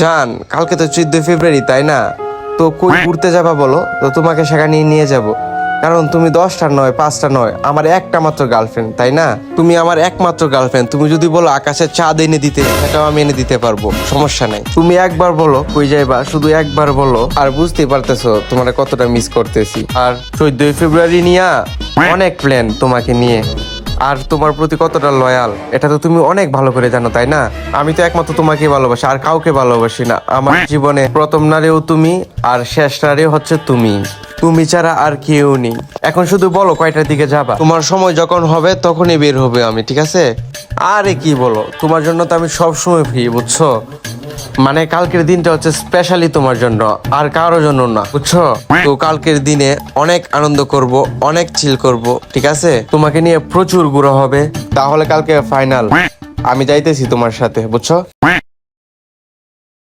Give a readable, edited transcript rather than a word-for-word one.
জান, কালকে তো 14 ফেব্রুয়ারি, তাই না? তো কই ঘুরতে যাবা বলো, তো তোমাকে সেখানে নিয়ে যাব। কারণ তুমি 10টা নয়, 5টা নয়, আমার একটা মাত্র গার্লফ্রেন্ড, তাই না? তুমি আমার একমাত্র গার্লফ্রেন্ড। তুমি যদি বলো আকাশের চাঁদ এনে দিতে, সেটাও আমি এনে দিতে পারবো, সমস্যা নাই। তুমি একবার বলো কই যাইবা, শুধু একবার বলো। আর বুঝতেই পারতেছো তোমার কতটা মিস করতেছি। আর 14 ফেব্রুয়ারি নিয়ে অনেক প্ল্যান তোমাকে নিয়ে। আর তোমার প্রতি কতটা লয়াল এটা তো তুমি অনেক ভালো করে জানো, তাই না? আমি তো একমাত্র তোমাকে ভালোবাসি, আর কাউকে ভালোবাসি না। আমার জীবনে প্রথম নারীও তুমি, আর শেষ নারীও হচ্ছে তুমি। তুমি ছাড়া আর কেউ নেই। এখন শুধু বলো কয়টার দিকে যাবা। তোমার সময় যখন হবে তখনই বের হবে আমি, ঠিক আছে? আরে কি বলো, তোমার জন্য তো আমি সব সময় ফ্রি, বুঝছো? মানে কালকের দিনটা হচ্ছে স্পেশালি তোমার জন্য, আর কারোর জন্য না, বুঝছো? তো কালকের দিনে অনেক আনন্দ করব, অনেক চিল করব, ঠিক আছে? তোমাকে নিয়ে প্রচুর ঘোরা হবে। তাহলে কালকে ফাইনাল, আমি যাইতেছি তোমার সাথে, বুঝছো?